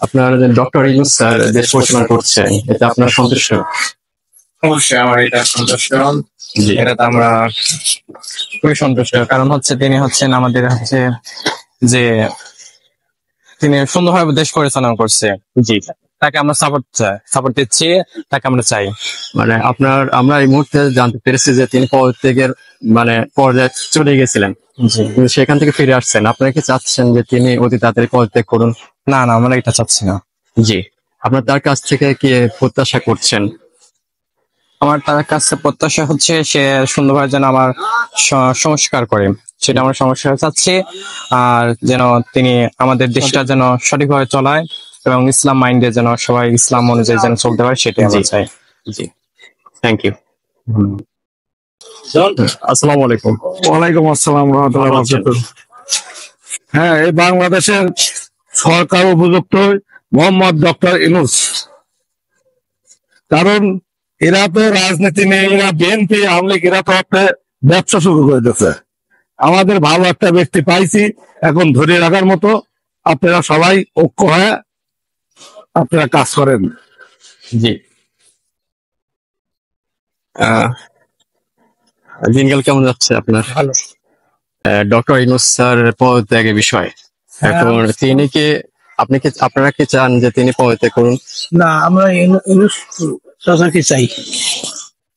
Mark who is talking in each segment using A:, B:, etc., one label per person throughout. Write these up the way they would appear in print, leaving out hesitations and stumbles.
A: আপনার doctor Yunus sir দেশ পরিচালনা করছেন, এতে আপনার সন্তুষ্ট?
B: অবশ্যই আমার এটা সন্তুষ্ট।
A: জি,
B: এটাতে আমরা খুবই সন্তুষ্ট, কারণ হচ্ছে তিনি হচ্ছেন আমাদের হচ্ছে যে তিনি সুন্দরভাবে দেশ পরিচালনা করছে।
A: জি।
B: তাকে আমরা সাপোর্ট দিচ্ছি, তাকে আমরা চাই।
A: মানে আমরা এই মুহূর্তে জানতে পেরেছি যে তিনি পদত্যাগের পর্যায়ে চলে গেছিলেন,
B: জি,
A: কিন্তু সেখান থেকে ফিরে আসছেন। আপনারা কি চাচ্ছেন যে তিনি অতি তাড়াতাড়ি পদত্যাগ করুন?
B: না আমরা এটা চাচ্ছি না।
A: জি। আপনার তার কাছ থেকে কি প্রত্যাশা করছেন?
B: আমার তার কাছে প্রত্যাশা হচ্ছে সে সুন্দরভাবে যেন আমার সংস্কার করে, সেটা আমরা সংস্কার চাচ্ছি। আর যেন তিনি আমাদের দেশটা যেন সঠিকভাবে চলায় এবং ইসলাম মাইন্ডে যেন সবাই ইসলাম অনুযায়ী যেন চলতে পারে, সেটাই আমরা চাই।
A: জি, থ্যাংক ইউ। আসসালামু আলাইকুম।
C: ওয়ালাইকুম আসসালাম রহমতুল্লাহ বারাকাতুহু। হ্যাঁ, এই বাংলাদেশের সরকার উপযুক্ত মোহাম্মদ ডক্টর ইউনূস, কারণ এরা তো রাজনীতি নেই, এরা বিএনপি আওয়ামী লীগ, এরা তো একটা ব্যবসা শুরু করে দিয়েছে। আমাদের ভালো একটা ব্যক্তি পাইছি, এখন ধরে রাখার মতো। আপনারা সবাই ঐক্য হয়ে আপনারা কাজ করেন।
A: জি। দিনকাল কেমন যাচ্ছে আপনার?
C: ভালো।
A: ডক্টর ইউনূস স্যার পদত্যাগের বিষয়, এখন আপনারা কি চান যে তিনি পদত্যাগ করুন?
C: না, আমরা ইউনূস চাচাকে চাই।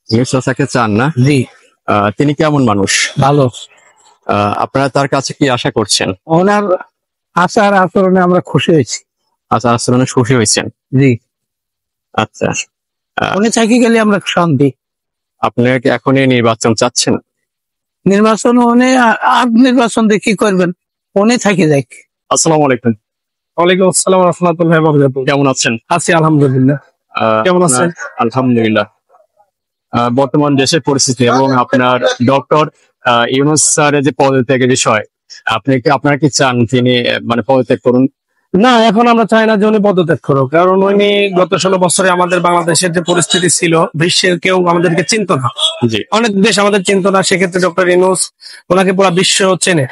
A: ইউনূস চাচাকে চান না?
C: জি।
A: তিনি কেমন মানুষ?
C: ভালো।
A: আপনারা তার কাছে কি আশা করছেন?
C: ওনার আচার আচরণে আমরা খুশি হয়েছি।
A: আচার আচরণে খুশি হয়েছেন?
C: জি।
A: আচ্ছা।
C: উনি থাকি গেলে আমরা শান্তি।
A: আপনারা কি এখনই নির্বাচন চাচ্ছেন?
C: নির্বাচন উনি আর নির্বাচন দিয়ে কি করবেন, উনি থাকি যাক।
A: আসসালামু আলাইকুম।
C: ওয়ালাইকুম আসসালাম রাহমাতুল্লাহি ওয়া বারাকাতুহু।
A: কেমন আছেন?
C: আছি আলহামদুলিল্লাহ। কেমন আছেন?
A: আলহামদুলিল্লাহ। বর্তমান দেশের পরিস্থিতি এবং আপনার ডক্টর ইউনূস স্যারের যে পদত্যাগের বিষয়, আপনারা কি চান তিনি পদত্যাগ করুন?
C: না, এখন আমরা চাই না যে উনি পদত্যাগ করুক, কারণ উনি গত 16 বছরে আমাদের বাংলাদেশের যে পরিস্থিতি ছিল, বিশ্বের কেউ আমাদেরকে চিনত না।
A: জি।
C: অনেক দেশ আমাদের চিনত না, সেক্ষেত্রে ডক্টর ইউনূস, ওনাকে পুরো বিশ্ব চেনে।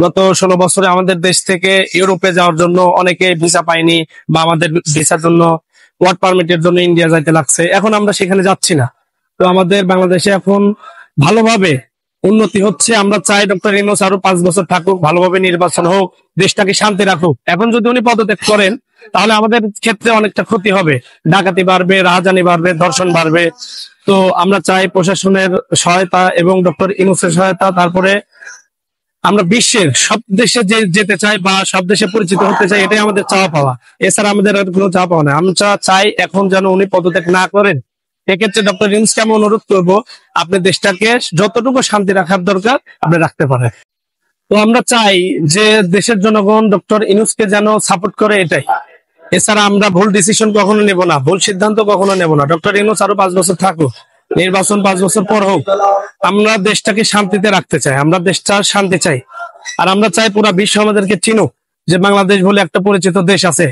C: গত 16 বছরে আমাদের দেশ থেকে ইউরোপে যাওয়ার জন্য অনেকে ভিসা পায়নি, বা আমাদের ভিসার জন্য ওয়ার্ক পারমিটের জন্য ইন্ডিয়া যাইতে লাগছে। এখন আমরা সেখানে যাচ্ছি না। তো আমাদের বাংলাদেশে এখন ভালোভাবে উন্নতি হচ্ছে। আমরা চাই ডক্টর ইউনূস আরো 5 বছর থাকুক, ভালোভাবে নির্বাচন হোক, দেশটাকে শান্তি রাখুক। এখন যদি উনি পদত্যাগ করেন, তাহলে আমাদের ক্ষেত্রে অনেকটা ক্ষতি হবে। ডাকাতি বাড়বে, রাহাজানি বাড়বে, ধর্ষণ বাড়বে। তো আমরা চাই প্রশাসনের সহায়তা এবং ডক্টর ইউনূসের সহায়তা। তারপরে আমরা বিশ্বের সব দেশে যেতে চাই বা সব দেশে পরিচিত হতে চাই, এটাই আমাদের চাওয়া পাওয়া। এছাড়া আমাদের আর কোনো চাওয়া পাওয়া নাই। আমরা চাই এখন যেন উনি পদত্যাগ না করেন। এক্ষেত্রে ডক্টর ইউনূসকে আমি অনুরোধ করবো, আপনি দেশটাকে যতটুকু শান্তি রাখার দরকার আপনি রাখতে পারেন। তো আমরা চাই যে দেশের জনগণ ডক্টর ইউনূসকে যেন সাপোর্ট করে, এটাই। এছাড়া আমরা ভুল ডিসিশন কখনো নেব না, ভুল সিদ্ধান্ত কখনো নেব না। ডক্টর ইউনূস আরো 5 বছর থাকুক, নির্বাচন 5 বছর পর হোক। আমরা দেশটাকে শান্তিতে রাখতে চাই, আমরা দেশটা শান্তি চাই। আর আমরা চাই পুরো বিশ্ব আমাদেরকে চিনুক যে বাংলাদেশ বলে একটা পরিচিত দেশ আছে।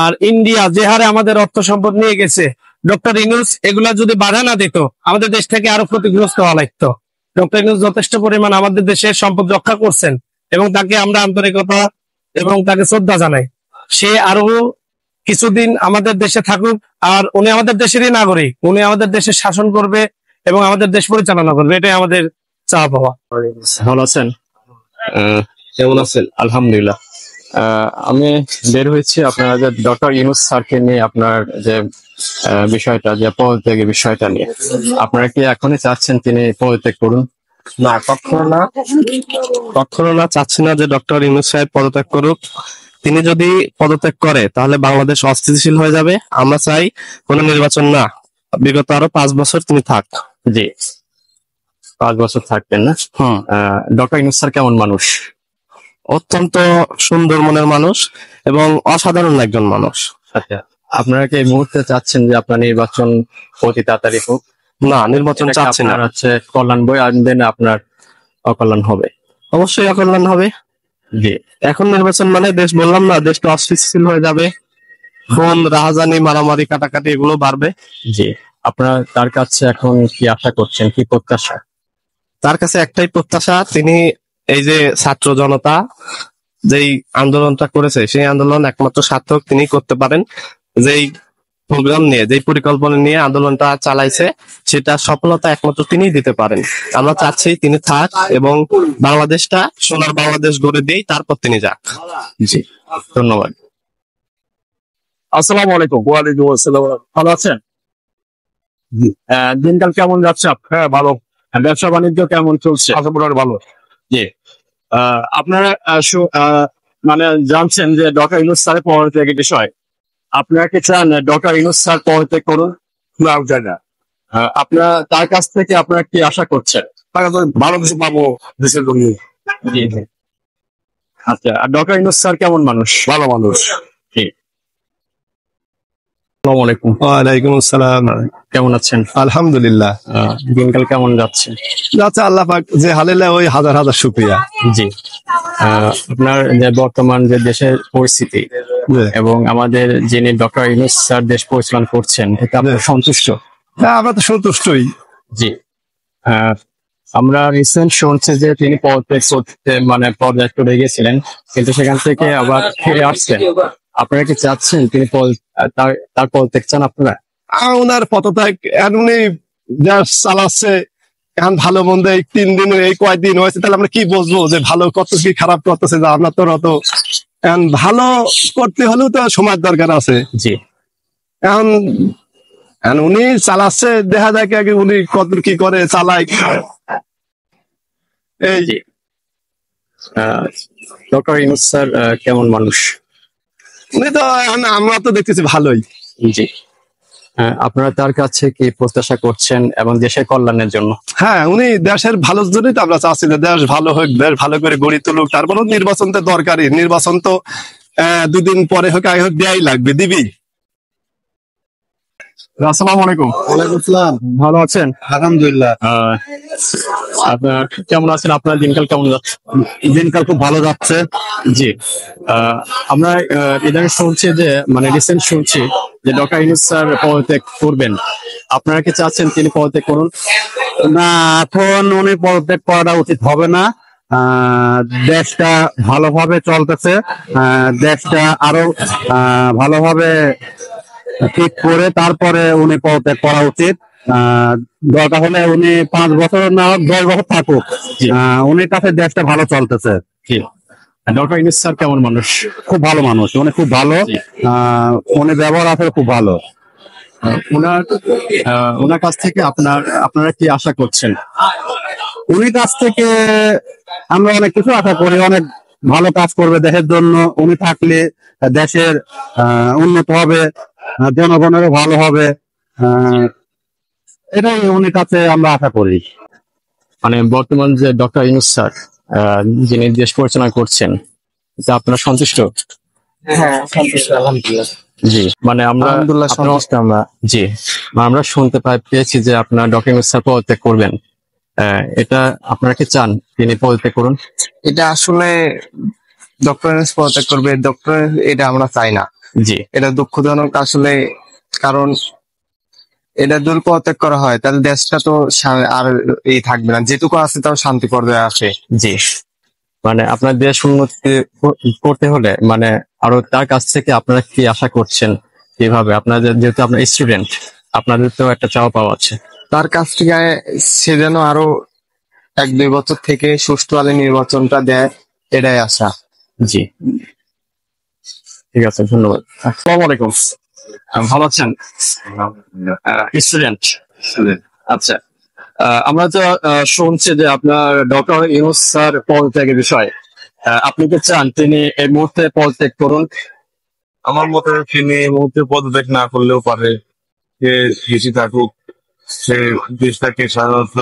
C: আর ইন্ডিয়া যে হারে আমাদের অর্থ সম্পদ নিয়ে গেছে, ডক্টর ইউনূস এগুলা যদি বাধা না দিত, আমাদের দেশ থেকে আরো ক্ষতিগ্রস্ত হওয়া লাগতো। ডক্টর ইউনূস যথেষ্ট পরিমাণ আমাদের দেশের সম্পদ রক্ষা করছেন এবং তাকে আমরা আন্তরিকতা এবং তাকে শ্রদ্ধা জানাই। সে আরো কিছুদিন আমাদের দেশে থাকুক। আর উনি আমাদের দেশেরই নাগরিক, উনি আমাদের দেশের শাসন করবে এবং আমাদের দেশ পরিচালনা করবে, এটাই আমাদের চাওয়া পাওয়া।
A: ভালো আছেন?
B: কেমন আছেন?
A: আলহামদুলিল্লাহ। আমি বের হয়েছি আপনার যে ডক্টর ইউনূস স্যারকে নিয়ে, আপনার যে বিষয়টা, যে পদত্যাগের বিষয়টা নিয়ে, আপনারা কি এখনই চাচ্ছেন তিনি পদত্যাগ করুন?
B: না, কখনো না চাচ্ছি না যে ডক্টর ইউনূস সাহেব পদত্যাগ করুক। তিনি যদি পদত্যাগ করে তাহলে বাংলাদেশ অস্থিতিশীল হয়ে যাবে। আমরা চাই কোনো নির্বাচন না, বিগত আরো 5 বছর তিনি থাক।
A: জি, 5 বছর থাকবেন না? ডক্টর ইউনূস স্যার কেমন মানুষ?
B: অত্যন্ত সুন্দর মনের মানুষ এবং অসাধারণ একজন মানুষ।
A: আচ্ছা, আপনারা কি এই মুহূর্তে চাচ্ছেন যে আপনার নির্বাচন অতি তাড়াতাড়ি হোক?
B: না, নির্বাচন চাচ্ছি না।
A: হচ্ছে কল্যাণ বই আনবেন, আপনার অকল্যাণ হবে?
B: অবশ্যই অকল্যাণ হবে।
A: জি।
B: এখন নির্বাচন মানে দেশ, বললাম না, দেশটা অস্থিতিশীল হয়ে যাবে। খুন, রাহাজানি, মারামারি, কাটাকাটি এগুলো বাড়বে।
A: জি। আপনারা তার কাছে এখন কি আশা করছেন, কি প্রত্যাশা?
B: তার কাছে একটাই প্রত্যাশা, তিনি এই যে ছাত্র জনতা
C: যেই আন্দোলনটা করেছে সেই আন্দোলন একমাত্র সার্থক তিনি করতে পারেন। যেই প্রোগ্রাম নিয়ে যেই পরিকল্পনা নিয়ে আন্দোলনটা চালাইছে সেটা সফলতা একমাত্র তিনিই দিতে পারেন। আমরা চাচ্ছি তিনি থাক এবং বাংলাদেশটা সোনার বাংলাদেশ গড়ে দিই, তারপর তিনি যাক।
A: জি, ধন্যবাদ। আসসালামু আলাইকুম।
D: ওয়ালাইকুম আসসালাম।
A: ভালো আছেন? দিনকাল কেমন যাচ্ছে?
D: হ্যাঁ, ভালো।
A: ব্যবসা বাণিজ্য কেমন চলছে?
D: মোটামুটি ভালো।
A: জি। আপনারা মানে জানছেন যে ডক্টর ইউনূস স্যারের পদত্যাগের বিষয়। আপনারা কি চান ডক্টর ইউনূস স্যার পদত্যাগ করুন?
D: না, আমি চাই না।
A: আপনারা তার কাছ থেকে আপনারা কি আশা করছেন?
D: তাকে তো ভালো কিছু পাবো দেশের জন্য।
A: জি জি। আচ্ছা, আর ডক্টর ইউনূস স্যার কেমন মানুষ?
D: ভালো মানুষ।
A: জি। আসসালামু আলাইকুম।
E: ওয়ালাইকুম আসসালাম।
A: কেমন আছেন?
E: আলহামদুলিল্লাহ,
A: দিনকাল কেমন যাচ্ছে?
E: যাচ্ছে আল্লাহ পাক যে হালেলা ওই হাজার হাজার শুকরিয়া।
A: জি। আপনার যে বর্তমান যে দেশের পরিস্থিতি এবং আমাদের যিনি ডক্টর ইউনূস স্যার দেশ পরিচালনা করছেন, এতে আপনি সন্তুষ্ট?
E: হ্যাঁ, আমরা তো সন্তুষ্টই।
A: জি। আমরা রিসেন্ট শুনছি যে তিনি পদত্যাগ করতে মানে পদত্যাগ করে গিয়েছিলেন, কিন্তু সেখান থেকে আবার ফিরে আসছেন। আপনারা কি চাচ্ছেন তিনি তার পদত্যাগ চান আপনারা?
E: ওনার পদত্যাগ উনি দেশ চালাচ্ছে, এখন ভালো মন্দ এই 3 দিন এই কয়েকদিন হয়েছে, তাহলে আমরা কি বুঝবো যে ভালো করতেছে কি খারাপ করতেছে? যে আমরা তো অত এখন ভালো করতে হলেও তো সময়ের দরকার আছে।
A: জি।
E: এখন এখন উনি চালাচ্ছে, দেখা যায় কি আগে উনি কত কি করে চালায়। এই
A: জি। ডক্টর ইউনূস স্যার কেমন মানুষ?
E: উনি তো আমরা তো দেখতেছি ভালোই।
A: জি। আপনারা তার কাছে কি প্রত্যাশা করছেন এবং দেশের কল্যাণের জন্য?
E: হ্যাঁ, উনি দেশের ভালোর জন্যই তো আমরা চাচ্ছি যে দেশ ভালো হোক, দেশ ভালো করে গড়ে তুলুক। তারপরেও নির্বাচন তো দরকারি, নির্বাচন তো 2 দিন পরে হোক আগে হোক দেয়াই লাগবে, দিবি।
A: আসসালামু আলাইকুম।
E: ওয়ালাইকুম আসসালাম।
A: ভালো আছেন?
E: আলহামদুলিল্লাহ।
A: আপনার কেমন আছেন? আপনার দিনকাল কেমন যাচ্ছে?
E: দিনকাল খুব ভালো যাচ্ছে।
A: জি। আমরা ইদানিং শুনছি যে মানে রিসেন্ট শুনছি যে ডক্টর ইউনূস স্যার পদত্যাগ করবেন। আপনারা কি চাচ্ছেন তিনি পদত্যাগ করুন?
F: না, এখন উনি পদত্যাগ করাটা উচিত হবে না। দেশটা ভালোভাবে চলতেছে, দেশটা আরো ভালোভাবে ঠিক করে তারপরে উনি পদত্যাগ করা উচিত। দরকার হলে উনি 5 বছর না হোক 10 বছর থাকুক, উনির কাছে দেশটা ভালো চলতেছে।
A: জি। ডক্টর ইউনূস স্যার কেমন মানুষ?
F: খুব ভালো মানুষ, উনি খুব ভালো, উনি ব্যবহার আছে খুব ভালো।
A: ওনার কাছ থেকে আপনারা কি আশা করছেন?
F: উনি কাছ থেকে আমরা অনেক কিছু আশা করি, অনেক ভালো কাজ করবে দেশের জন্য। উনি থাকলে দেশের উন্নত হবে, জনগণেরও ভালো হবে, এটাই উনি কাছে আমরা আশা করি।
A: মানে বর্তমান যে ডক্টর ইউনূস স্যার যিনি দেশ পরিচালনা করছেন, তা আপনারা সন্তুষ্ট?
B: হ্যাঁ, সন্তুষ্ট আলহামদুলিল্লাহ।
A: জি। মানে আমরা
B: আলহামদুলিল্লাহ সন্তুষ্ট আমরা।
A: জি। আমরা শুনতে পেয়েছি যে আপনার ডক্টর ইউনূস স্যার পদত্যাগ করবেন। এটা আপনারা কি চান তিনি পদত্যাগ করুন?
B: এটা আসলে ডক্টর ইউনূস পদত্যাগ করবে, ডক্টর এটা আমরা চাই না।
A: জি।
B: এটা দুঃখজনক আসলে, কারণ এটা যদি পদত্যাগ করা হয় তাহলে দেশটা তো আর এই থাকবে না, যেটুকু আছে তাও শান্তি পর্যায়ে আসে।
A: জি। মানে আপনার দেশ উন্নতি করতে হলে মানে আরো তার কাছ থেকে আপনারা কি আশা করছেন? কিভাবে আপনাদের, যেহেতু আপনার স্টুডেন্ট, আপনাদের তো একটা চাওয়া পাওয়া আছে।
B: তার কাছ থেকে সে যেন আরো 1-2 বছর থেকে সুষ্ঠুভাবে নির্বাচনটা দেয়, এটাই আশা।
A: জি। ঠিক আছে, ধন্যবাদ। আসসালামু আলাইকুম। ভালো আছেন? স্টুডেন্ট। আচ্ছা। আমরা তো শুনছি যে আপনার ডক্টর ইউনূস স্যার পদত্যাগের বিষয়। আপনি কি চান তিনি এই মুহূর্তে পদত্যাগ করুন?
D: আমার মতে তিনি এই মুহূর্তে পদত্যাগ না করলেও পারে, সে বেশি থাকুক, সে দেশটাকে সাধারণত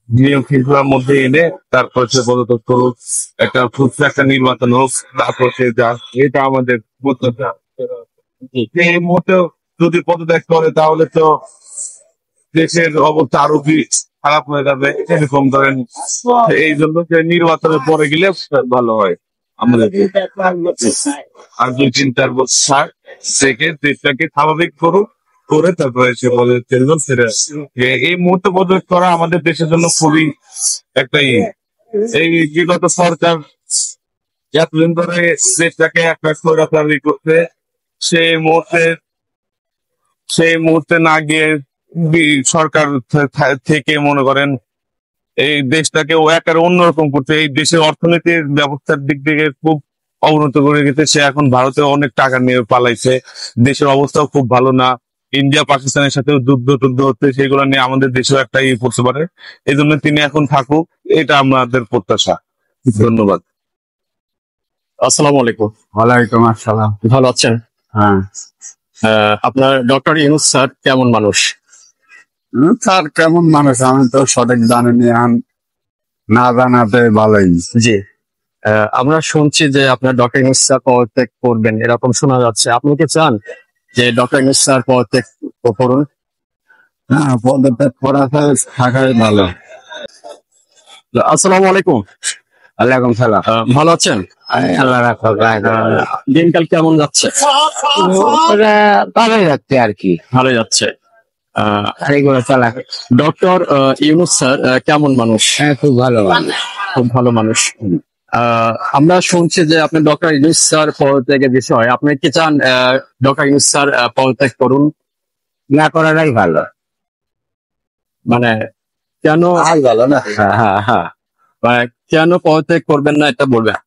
D: নিয়ম শৃঙ্খলার মধ্যে এনে তারপর সে পদত্যাগ করুক, একটা সুস্থ একটা নির্বাচন হোক, তারপর সে যাক। এটা আমাদের প্রত্যাশা। এই মুহূর্তে যদি পদত্যাগ করে তাহলে তো দেশের অবস্থা আরো খারাপ হয়ে যাবে। এরকম ধরেন, এই জন্য যে নির্বাচনের পরে গেলে ভালো হয় আমাদের। আর 2-3-4 বছর থেকে দেশটাকে স্বাভাবিক করুক, করে তারপরে সে পদত্যাগ ফিরে আসে। এই মুহূর্তে পদত্যাগ করা আমাদের দেশের জন্য খুবই একটা এই বিগত সরকার এতদিন ধরে দেশটাকে একটা স্বৈরাচারী করতে সেই মুহূর্তে না গিয়ে সরকার থেকে মনে করেন এই দেশটাকে ও একেবারে অন্যরকম করতে, এই দেশের অর্থনীতির ব্যবস্থার দিক থেকে খুব অবনত করে গেছে। সে এখন ভারতে অনেক টাকা নিয়ে পালাইছে, দেশের অবস্থাও খুব ভালো না। ইন্ডিয়া পাকিস্তানের সাথেও যুদ্ধ হচ্ছে, সেগুলো নিয়ে আমাদের দেশেও একটা ইয়ে পড়তে পারে। এই জন্য তিনি এখন থাকুক, এটা আমাদের প্রত্যাশা। ধন্যবাদ।
A: আসসালামু আলাইকুম।
F: ওয়ালাইকুম আসসালাম।
A: ভালো আছেন?
F: হ্যাঁ,
A: আপনার ডক্টর ইউনূস স্যার কেমন মানুষ?
F: স্যার কেমন মানুষ আমি তো সঠিক জানিনি, এখন না জানাতে ভালোই।
A: জি, আমরা শুনছি যে আপনার ডক্টর ইউনূস স্যার পদত্যাগ করবেন, এরকম শোনা যাচ্ছে। আপনি কি চান যে ডক্টর ইউনূস স্যার পদত্যাগ করুন?
F: হ্যাঁ, পদত্যাগ করা থাকাই ভালো।
A: আসসালামু আলাইকুম।
F: ওয়ালাইকুম সালাম।
A: ভালো আছেন?
F: আল্লাহ রাখো।
A: দিনকাল কেমন যাচ্ছে?
F: ভালোই যাচ্ছে আর কি,
A: ভালো যাচ্ছে।
F: এইগুলো চলা।
A: ডক্টর ইউনূস স্যার কেমন মানুষ?
F: হ্যাঁ, খুব ভালো মানুষ।
A: খুব ভালো মানুষ। আমরা শুনছি যে আপনি ডক্টর ইউনূস স্যার পদত্যাগের বিষয়, আপনি কি চান ডক্টর ইউনূস স্যার পদত্যাগ করুন?
F: না করাটাই ভালো।
A: মানে কেন?
F: ভালো না।
A: হ্যাঁ, মানে কেন পদত্যাগ করবেন না এটা বলবেন।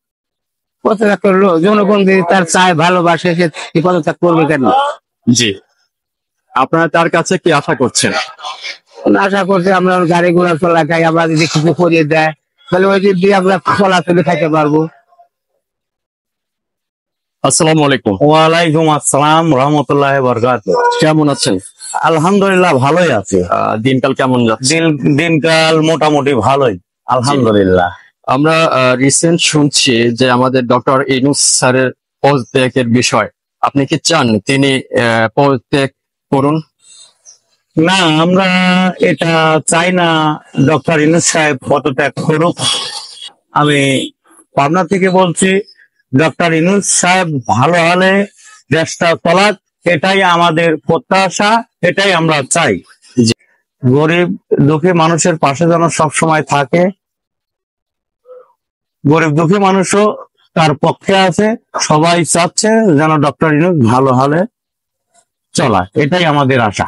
F: পদত্যাগ করলো জনগণ যদি তার চায় ভালোবাসে, সে পদত্যাগ করবে কেন?
A: জি, আপনারা তার কাছে কি আশা করছেন?
F: আশা করছি আমরা গাড়ি ঘোড়া চলা খাই, আমরা যদি কিছু করিয়ে দেয় তাহলে ওই দিক দিয়ে আমরা চলাচলে খাইতে পারবো।
A: আসসালামু আলাইকুম।
F: ওয়ালাইকুম আসসালাম রহমতুল্লাহ বরকাত।
A: কেমন আছেন?
F: আলহামদুলিল্লাহ ভালোই আছে।
A: দিনকাল কেমন যাচ্ছে?
F: দিনকাল মোটামুটি ভালোই, আলহামদুলিল্লাহ।
A: আমরা রিসেন্ট শুনছি যে আমাদের ডক্টর ইউনূস স্যারের পদত্যাগের বিষয়, আপনি কি চান তিনি পদত্যাগ করুন?
F: না, আমরা এটা চাই না ডক্টর ইউনূস সাহেব পদত্যাগ করুক। আমি পাবনা থেকে বলছি, ডক্টর ইউনূস সাহেব ভালো হলে দেশটা চলাক, এটাই আমাদের প্রত্যাশা, এটাই আমরা চাই। গরিব দুঃখী মানুষের পাশে যেন সবসময় থাকে, গরিব দুঃখী মানুষও তার পক্ষে আছে। সবাই চাচ্ছে যেন ডক্টর ইউনূস ভালো হলে চলা, এটাই আমাদের আশা।